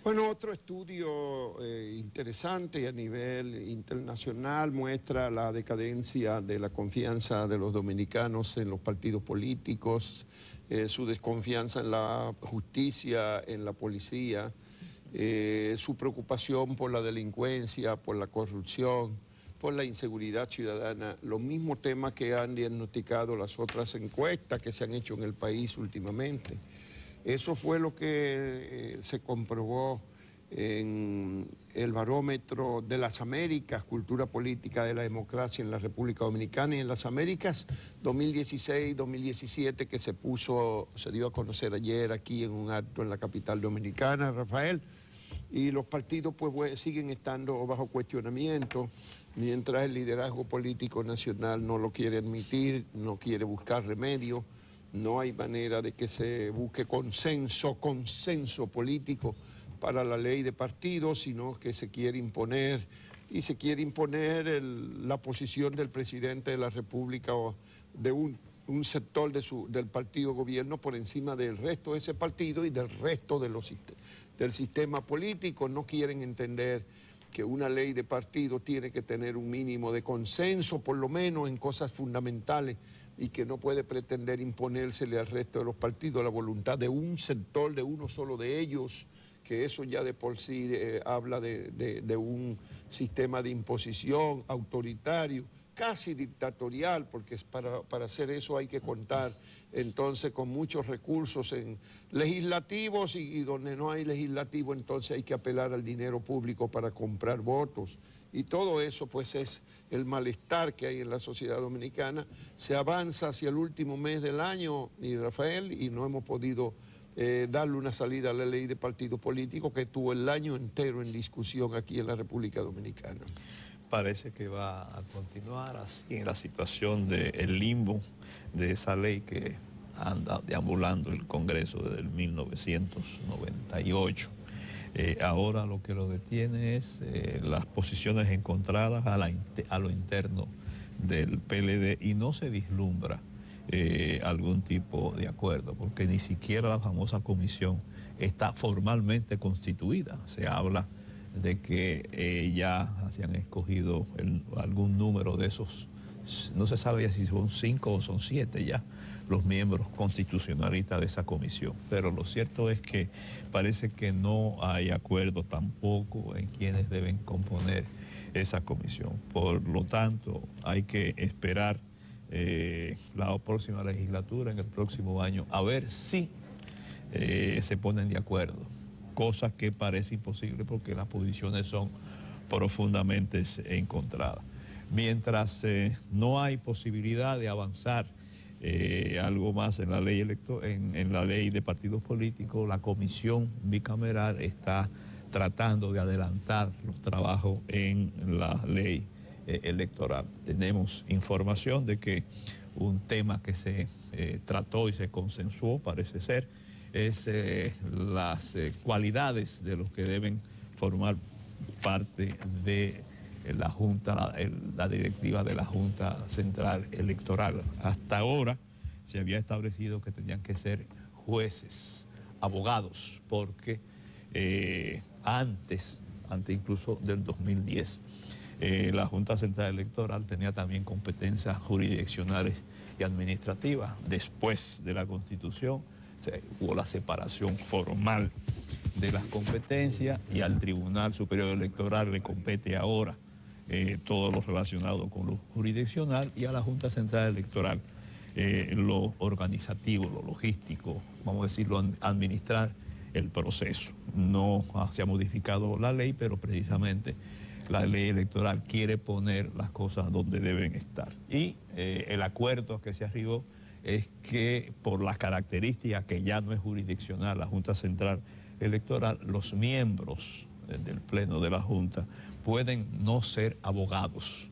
Bueno, otro estudio interesante a nivel internacional muestra la decadencia de la confianza de los dominicanos en los partidos políticos, su desconfianza en la justicia, en la policía, su preocupación por la delincuencia, por la corrupción, por la inseguridad ciudadana, los mismos temas que han diagnosticado las otras encuestas que se han hecho en el país últimamente. Eso fue lo que se comprobó en el barómetro de las Américas, cultura política de la democracia en la República Dominicana y en las Américas 2016-2017 que se dio a conocer ayer aquí en un acto en la capital dominicana, Rafael, y los partidos pues siguen estando bajo cuestionamiento, mientras el liderazgo político nacional no lo quiere admitir, no quiere buscar remedio. No hay manera de que se busque consenso político para la ley de partidos, sino que se quiere imponer, y se quiere imponer la posición del presidente de la República o de un sector del partido gobierno por encima del resto de ese partido y del resto del sistema político. No quieren entender que una ley de partido tiene que tener un mínimo de consenso, por lo menos en cosas fundamentales, y que no puede pretender imponérsele al resto de los partidos la voluntad de un sector, de uno solo de ellos, que eso ya de por sí habla de un sistema de imposición autoritario, casi dictatorial, porque para hacer eso hay que contar entonces con muchos recursos legislativos y donde no hay legislativo entonces hay que apelar al dinero público para comprar votos. Y todo eso pues es el malestar que hay en la sociedad dominicana. Se avanza hacia el último mes del año, y Rafael, y no hemos podido darle una salida a la ley de partidos políticos que estuvo el año entero en discusión aquí en la República Dominicana. Parece que va a continuar así en la situación del limbo de esa ley que anda deambulando el Congreso desde el 1998. Ahora lo que lo detiene es las posiciones encontradas a lo interno del PLD y no se vislumbra algún tipo de acuerdo, porque ni siquiera la famosa comisión está formalmente constituida. Se habla de que ya se han escogido algún número de esos, no se sabe si son 5 o son 7 ya los miembros constitucionalistas de esa comisión, pero lo cierto es que parece que no hay acuerdo tampoco en quienes deben componer esa comisión. Por lo tanto, hay que esperar la próxima legislatura en el próximo año a ver si se ponen de acuerdo, cosa que parece imposible porque las posiciones son profundamente encontradas. Mientras no hay posibilidad de avanzar algo más en la ley en la ley de partidos políticos, la comisión bicameral está tratando de adelantar los trabajos en la ley electoral. Tenemos información de que un tema que se trató y se consensuó, parece ser, es las cualidades de los que deben formar parte de la Junta, la directiva de la Junta Central Electoral. Hasta ahora se había establecido que tenían que ser jueces, abogados, porque antes incluso del 2010, la Junta Central Electoral tenía también competencias jurisdiccionales y administrativas. Después de la Constitución hubo la separación formal de las competencias y al Tribunal Superior Electoral le compete ahora todo lo relacionado con lo jurisdiccional y a la Junta Central Electoral lo organizativo, lo logístico, vamos a decirlo, administrar el proceso. No se ha modificado la ley, pero precisamente la ley electoral quiere poner las cosas donde deben estar. Y el acuerdo que se arribó es que por las características que ya no es jurisdiccional la Junta Central Electoral, los miembros del Pleno de la Junta pueden no ser abogados,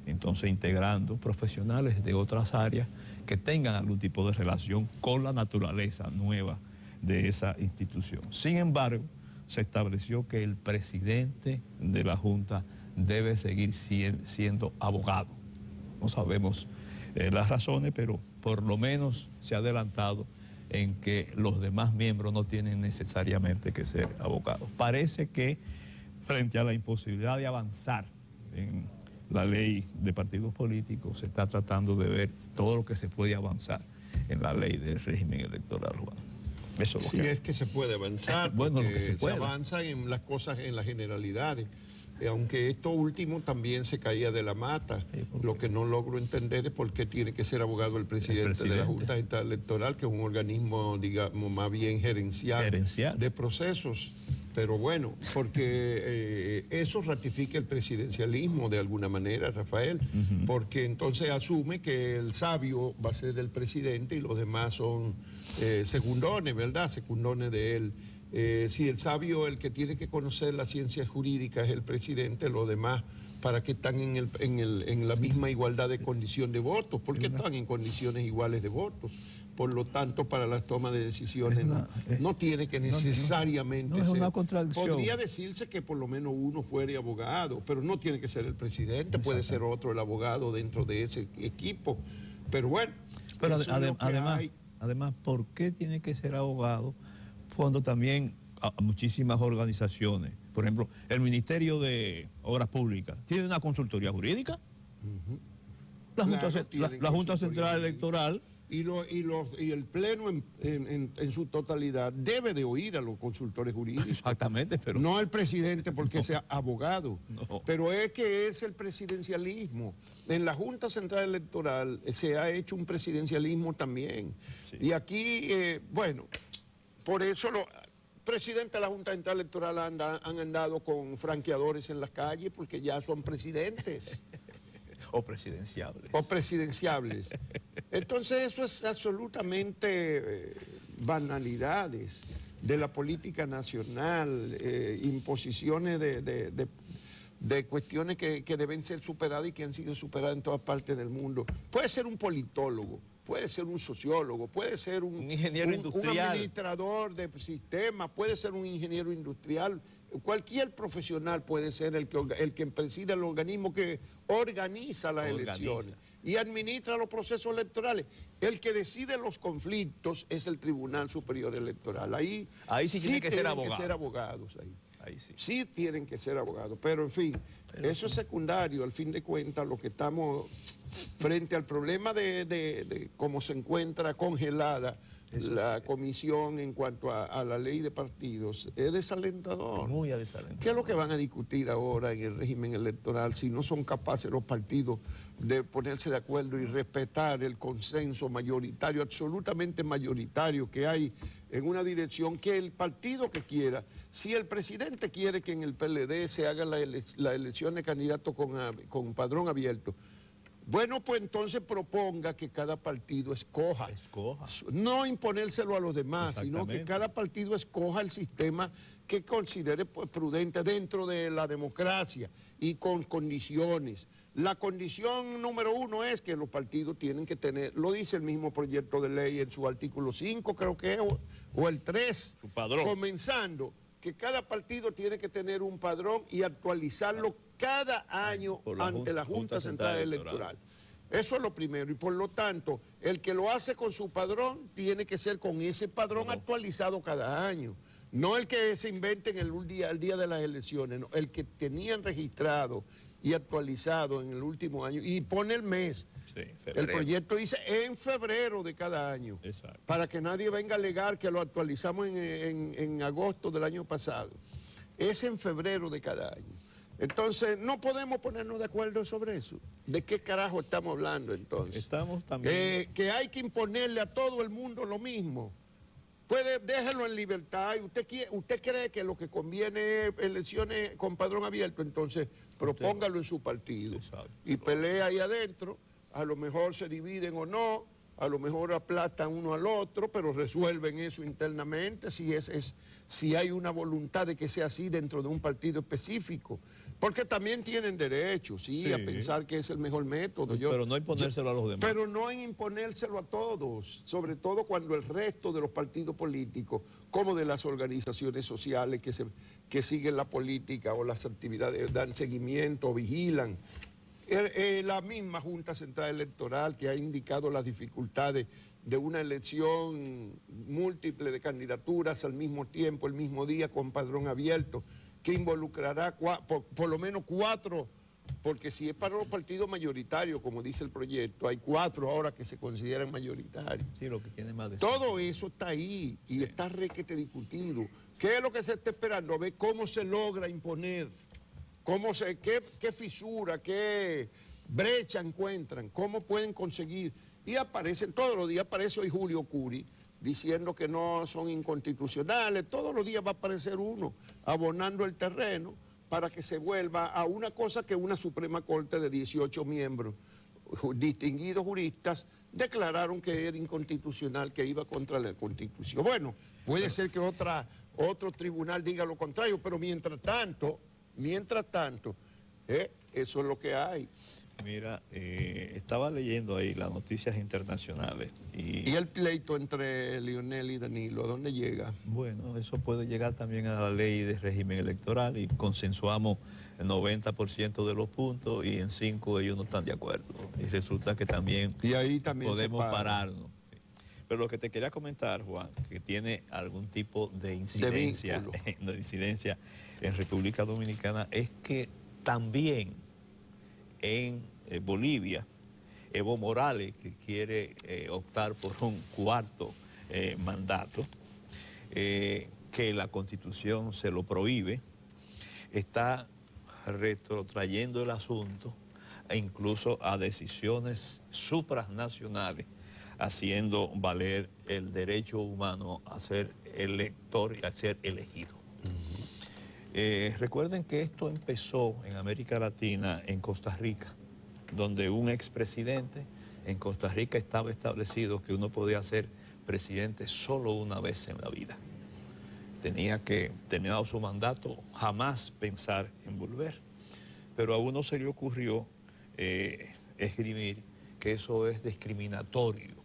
entonces integrando profesionales de otras áreas que tengan algún tipo de relación con la naturaleza nueva de esa institución. Sin embargo, se estableció que el presidente de la Junta debe seguir siendo abogado. No sabemos las razones, pero por lo menos se ha adelantado en que los demás miembros no tienen necesariamente que ser abogados. Parece que frente a la imposibilidad de avanzar en la ley de partidos políticos, se está tratando de ver todo lo que se puede avanzar en la ley del régimen electoral, Juan. Eso es lo Sí, es que se puede avanzar, bueno, lo que porque se puede. avanza en las cosas, en las generalidades. Aunque esto último también se caía de la mata. Lo que no logro entender es por qué tiene que ser abogado el presidente de la Junta Central Electoral, que es un organismo, digamos, más bien gerencial. De procesos. Pero bueno, porque eso ratifica el presidencialismo de alguna manera, Rafael, porque entonces asume que el sabio va a ser el presidente y los demás son secundones, ¿verdad? Secundones de él. Si el sabio, el que tiene que conocer la ciencia jurídica es el presidente, los demás, ¿para qué están en la misma igualdad de condición de votos? Porque están en condiciones iguales de votos. Por lo tanto, para la toma de decisiones no tiene que necesariamente no es ser. Una contradicción. Podría decirse que por lo menos uno fuera abogado, pero no tiene que ser el presidente, puede ser otro el abogado dentro de ese equipo. Pero bueno, pero además, ¿por qué tiene que ser abogado cuando también muchísimas organizaciones, por ejemplo, el Ministerio de Obras Públicas, tiene una consultoría jurídica? La Junta Central Electoral y el Pleno en su totalidad debe de oír a los consultores jurídicos. Exactamente, pero... No al presidente porque sea abogado. No. Pero es que es el presidencialismo. En la Junta Central Electoral se ha hecho un presidencialismo también. Sí. Y aquí, bueno, por eso los presidentes de la Junta Central Electoral han andado con franqueadores en las calles porque ya son presidentes. O presidenciables. O presidenciables. Entonces eso es absolutamente banalidades de la política nacional, imposiciones de cuestiones que deben ser superadas y que han sido superadas en todas partes del mundo. Puede ser un politólogo, puede ser un sociólogo, puede ser un ingeniero industrial, un administrador de sistemas, puede ser un ingeniero industrial. Cualquier profesional puede ser el que preside el organismo que organiza las elecciones y administra los procesos electorales. El que decide los conflictos es el Tribunal Superior Electoral. Ahí sí tienen que ser abogados. Ahí sí. Sí tienen que ser abogados, pero en fin, eso es secundario. Al fin de cuentas, lo que estamos frente al problema de cómo se encuentra congelada la comisión en cuanto a la ley de partidos, es desalentador. Muy desalentador. ¿Qué es lo que van a discutir ahora en el régimen electoral si no son capaces los partidos de ponerse de acuerdo y respetar el consenso mayoritario, absolutamente mayoritario que hay en una dirección que el partido que quiera? Si el presidente quiere que en el PLD se haga la elección de candidato con padrón abierto, bueno, pues entonces proponga que cada partido escoja. No imponérselo a los demás, sino que cada partido escoja el sistema que considere prudente dentro de la democracia y con condiciones. La condición número 1 es que los partidos tienen que tener, lo dice el mismo proyecto de ley en su artículo 5, creo que es, o el 3, su padrón. Comenzando, que cada partido tiene que tener un padrón y actualizarlo cada año ante la Junta Central Electoral. Eso es lo primero, y por lo tanto, el que lo hace con su padrón tiene que ser con ese padrón actualizado cada año. No el que se invente en el día de las elecciones, no, el que tenían registrado y actualizado en el último año, y pone el mes. Sí, el proyecto dice en febrero de cada año. Exacto. Para que nadie venga a alegar que lo actualizamos en agosto del año pasado. Es en febrero de cada año. Entonces, no podemos ponernos de acuerdo sobre eso. ¿De qué carajo estamos hablando entonces? Estamos también... que hay que imponerle a todo el mundo lo mismo. Déjelo en libertad. Y usted cree que lo que conviene es elecciones con padrón abierto, entonces propóngalo en su partido. Exacto. Y pelea ahí adentro. A lo mejor se dividen o no, a lo mejor aplastan uno al otro, pero resuelven eso internamente si hay una voluntad de que sea así dentro de un partido específico. Porque también tienen derecho, sí, a pensar que es el mejor método. Pero no imponérselo a los demás. Pero no imponérselo a todos, sobre todo cuando el resto de los partidos políticos, como de las organizaciones sociales que siguen la política o las actividades, dan seguimiento, vigilan. La misma Junta Central Electoral que ha indicado las dificultades de una elección múltiple de candidaturas al mismo tiempo, el mismo día, con padrón abierto, que involucrará por lo menos 4, porque si es para los partidos mayoritarios, como dice el proyecto, hay 4 ahora que se consideran mayoritarios. Sí, lo que tiene más de Todo eso está ahí y está requete discutido. ¿Qué es lo que se está esperando? A ver cómo se logra imponer, qué fisura, qué brecha encuentran, cómo pueden conseguir. Y aparecen, todos los días aparece hoy Julio Curi diciendo que no son inconstitucionales, todos los días va a aparecer uno abonando el terreno para que se vuelva a una cosa que una Suprema Corte de 18 miembros, distinguidos juristas, declararon que era inconstitucional, que iba contra la Constitución. Bueno, puede ser que otro tribunal diga lo contrario, pero mientras tanto, eso es lo que hay. Mira, estaba leyendo ahí las noticias internacionales. ¿Y el pleito entre Leonel y Danilo, a dónde llega? Bueno, eso puede llegar también a la ley de régimen electoral y consensuamos el 90% de los puntos y en 5 ellos no están de acuerdo. Y resulta que también, podemos pararnos. Pero lo que te quería comentar, Juan, que tiene algún tipo de incidencia en República Dominicana, es que también en Bolivia, Evo Morales, que quiere optar por un 4º mandato, que la Constitución se lo prohíbe, está retrotrayendo el asunto e incluso a decisiones supranacionales, haciendo valer el derecho humano a ser elector y a ser elegido. Recuerden que esto empezó en América Latina, en Costa Rica, donde un expresidente en Costa Rica estaba establecido que uno podía ser presidente solo una vez en la vida. Tenía que, terminado su mandato, jamás pensar en volver. Pero a uno se le ocurrió esgrimir que eso es discriminatorio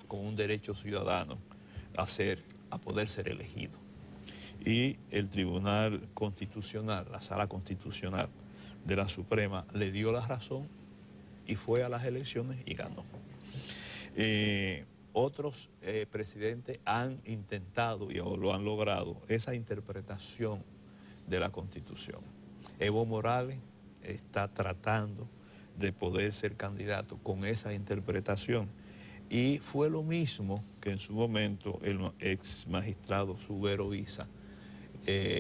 con un derecho ciudadano a poder ser elegido. Y el Tribunal Constitucional, la Sala Constitucional de la Suprema, le dio la razón y fue a las elecciones y ganó. Otros presidentes han intentado y lo han logrado esa interpretación de la Constitución. Evo Morales está tratando de poder ser candidato con esa interpretación y fue lo mismo que en su momento el ex magistrado Subero Isa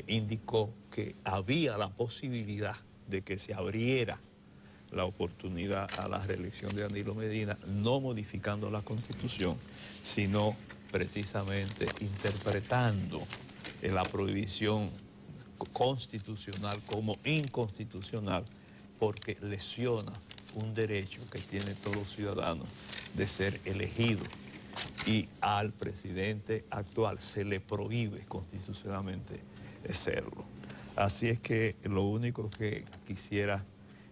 indicó que había la posibilidad de que se abriera la oportunidad a la reelección de Danilo Medina, no modificando la Constitución, sino precisamente interpretando la prohibición constitucional como inconstitucional, porque lesiona un derecho que tiene todo ciudadano de ser elegido, y al presidente actual se le prohíbe constitucionalmente serlo. Así es que lo único que quisiera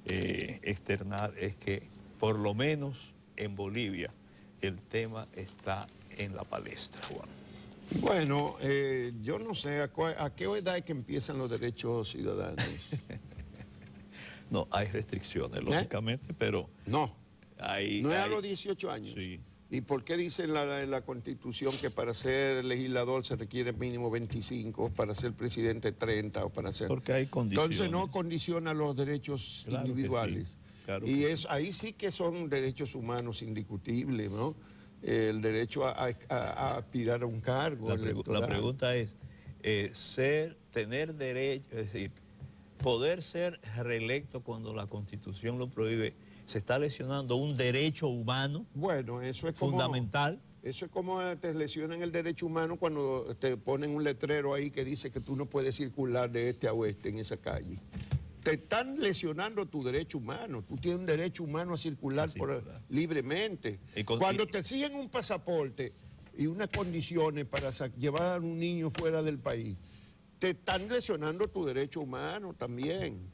externar es que por lo menos en Bolivia el tema está en la palestra, Juan. Bueno, yo no sé a qué edad es que empiezan los derechos ciudadanos. No, hay restricciones, lógicamente, pero... No, no es a hay, los 18 años. Sí. ¿Y por qué dice en la Constitución que para ser legislador se requiere mínimo 25, para ser presidente 30 o para ser... Porque hay condiciones. Entonces no condiciona los derechos individuales. Sí, claro y que sí. Ahí sí que son derechos humanos indiscutibles, ¿no? El derecho a aspirar a un cargo electoral. La pregunta es, tener derecho, es decir, poder ser reelecto cuando la Constitución lo prohíbe, ¿se está lesionando un derecho humano? Bueno, eso es fundamental. Eso es como te lesionan el derecho humano cuando te ponen un letrero ahí que dice que tú no puedes circular de este a oeste en esa calle. Te están lesionando tu derecho humano. Tú tienes un derecho humano a circular, libremente. Cuando te exigen un pasaporte y unas condiciones para llevar a un niño fuera del país, te están lesionando tu derecho humano también.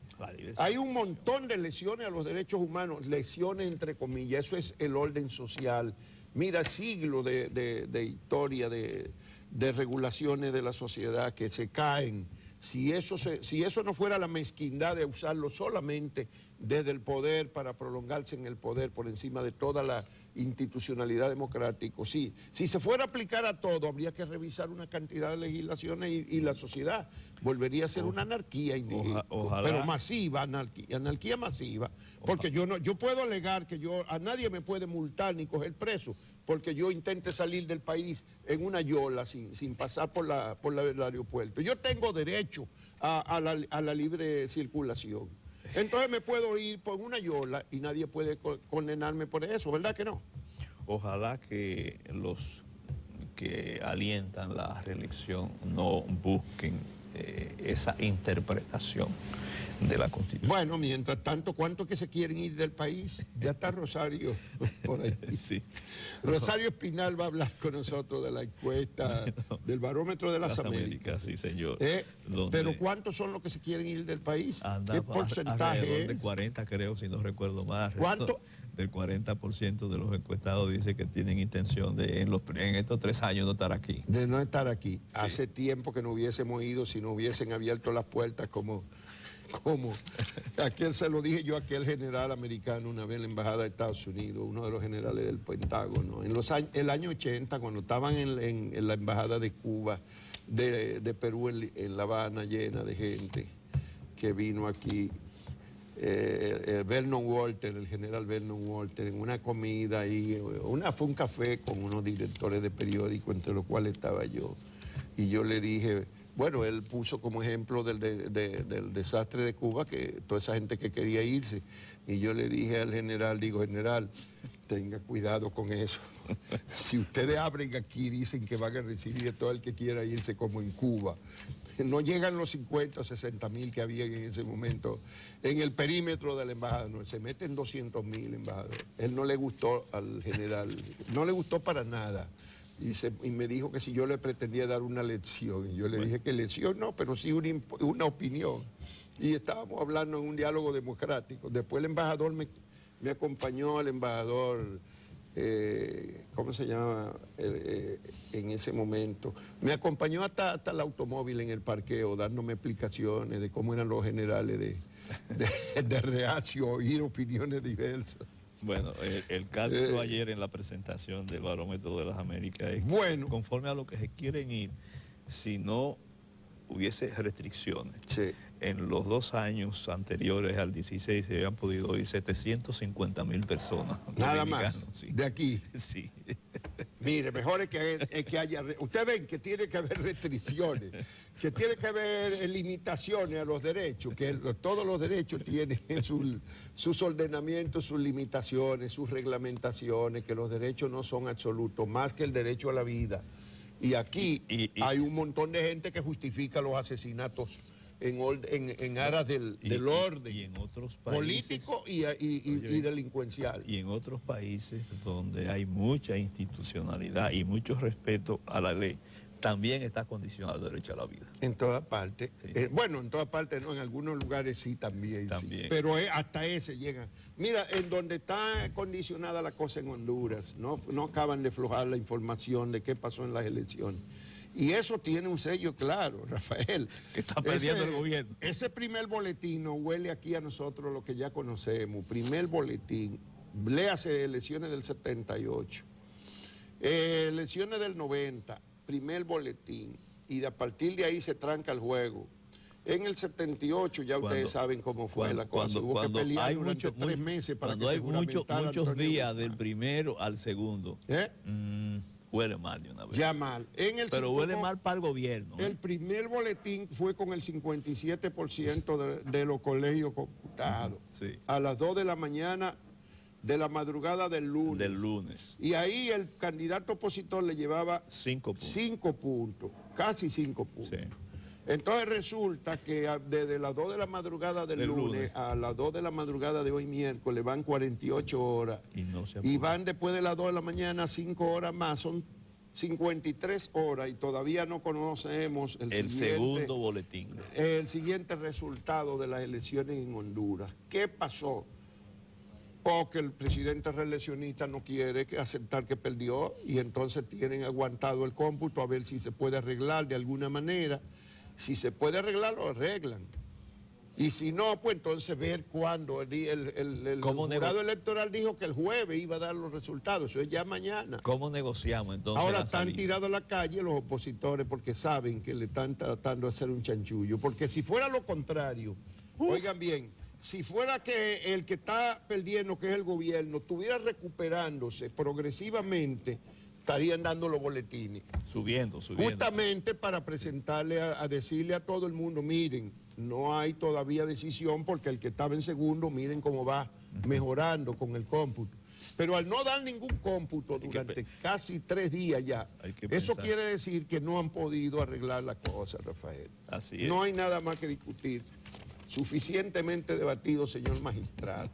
Hay un montón de lesiones a los derechos humanos, lesiones entre comillas, eso es el orden social. Mira, siglos de historia, de regulaciones de la sociedad que se caen. Si eso no fuera la mezquindad de usarlo solamente desde el poder para prolongarse en el poder por encima de todas las institucionalidad democrática. Sí, si se fuera a aplicar a todo, habría que revisar una cantidad de legislaciones y la sociedad volvería a ser una anarquía, pero masiva, anarquía masiva, porque yo puedo alegar que a nadie me puede multar ni coger preso, porque yo intente salir del país en una yola sin pasar por el aeropuerto. Yo tengo derecho a la libre circulación. Entonces me puedo ir por una yola y nadie puede condenarme por eso, ¿verdad que no? Ojalá que los que alientan la reelección no busquen esa interpretación de la Constitución. Bueno, mientras tanto, ¿cuántos que se quieren ir del país? Ya está Rosario por ahí. Sí. Rosario Espinal va a hablar con nosotros de la encuesta del barómetro de las Américas. Sí, señor. Pero ¿cuántos son los que se quieren ir del país? ¿Qué porcentaje es? De 40, creo, si no recuerdo mal. ¿Cuánto? Del 40% de los encuestados dice que tienen intención de en estos 3 años no estar aquí. De no estar aquí. Sí. Hace tiempo que no hubiésemos ido si no hubiesen abierto las puertas como aquel se lo dije yo a aquel general americano una vez en la embajada de Estados Unidos, uno de los generales del Pentágono, en el año 80, cuando estaban en la embajada de Cuba, de Perú en La Habana, llena de gente que vino aquí, Vernon Walter, el general Vernon Walter, en una comida ahí, fue un café con unos directores de periódico, entre los cuales estaba yo, y yo le dije, bueno, él puso como ejemplo del desastre de Cuba, que toda esa gente que quería irse, y yo le dije al general, general, tenga cuidado con eso. Si ustedes abren aquí, dicen que van a recibir a todo el que quiera irse como en Cuba. No llegan los 50 o 60 mil que había en ese momento en el perímetro de la embajada, no, se meten 200.000 embajadores. Él no le gustó al general, no le gustó para nada. Y me dijo que si yo le pretendía dar una lección, y yo le dije que lección no, pero sí una opinión. Y estábamos hablando en un diálogo democrático. Después el embajador me acompañó, el embajador, ¿cómo se llama? En ese momento. Me acompañó hasta el automóvil en el parqueo, dándome explicaciones de cómo eran los generales de reacio, oír opiniones diversas. Bueno, el cálculo ayer en la presentación del Barómetro de las Américas es que conforme a lo que se quieren ir, si no hubiese restricciones, sí, en los 2 años anteriores al 16 se habían podido ir 750.000 personas. Nada más, sí, de aquí. Sí. Mire, mejor es que haya... Ustedes ven que tiene que haber restricciones, que tiene que haber limitaciones a los derechos, que todos los derechos tienen sus ordenamientos, sus limitaciones, sus reglamentaciones, que los derechos no son absolutos, más que el derecho a la vida. Y aquí hay un montón de gente que justifica los asesinatos en aras del orden y en otros países, político y delincuencial. Y en otros países donde hay mucha institucionalidad y mucho respeto a la ley, también está condicionado el derecho a la vida. En todas partes. Sí. Bueno, en todas partes no, en algunos lugares sí también. Sí. Pero hasta ese llega. Mira, en donde está condicionada la cosa en Honduras, no acaban de aflojar la información de qué pasó en las elecciones. Y eso tiene un sello claro, Rafael. Que está perdiendo el gobierno. Ese primer boletín nos huele aquí a nosotros lo que ya conocemos. Primer boletín, léase elecciones del 78, elecciones del 90, primer boletín. Y a partir de ahí se tranca el juego. En el 78 ya ustedes saben cómo fue la cosa. Hubo que pelear durante 3 meses para que se juramentara muchos días del primero al segundo. Huele mal de una vez. Ya mal. Pero huele mal para el gobierno. El primer boletín fue con el 57% de los colegios computados. Sí. A las 2 de la mañana de la madrugada del lunes. Del lunes. Y ahí el candidato opositor le llevaba 5 puntos. 5 puntos, casi 5 puntos. Sí. Entonces resulta que desde las 2 de la madrugada del lunes a las 2 de la madrugada de hoy miércoles van 48 horas. Y van después de las 2 de la mañana 5 horas más, son 53 horas y todavía no conocemos el segundo boletín. El siguiente resultado de las elecciones en Honduras. ¿Qué pasó? Porque el presidente reeleccionista no quiere aceptar que perdió y entonces tienen aguantado el cómputo a ver si se puede arreglar de alguna manera. Si se puede arreglar, lo arreglan. Y si no, pues entonces ver cuándo. El jurado electoral dijo que el jueves iba a dar los resultados, eso es ya mañana. ¿Cómo negociamos entonces? Ahora están tirados a la calle los opositores porque saben que le están tratando de hacer un chanchullo. Porque si fuera lo contrario, oigan bien, si fuera que el que está perdiendo, que es el gobierno, estuviera recuperándose progresivamente, estarían dando los boletines. Subiendo. Justamente para presentarle, a decirle a todo el mundo, miren, no hay todavía decisión porque el que estaba en segundo, miren cómo va mejorando con el cómputo. Pero al no dar ningún cómputo durante casi 3 días ya, eso quiere decir que no han podido arreglar la cosa, Rafael. Así es. No hay nada más que discutir. Suficientemente debatido, señor magistrado.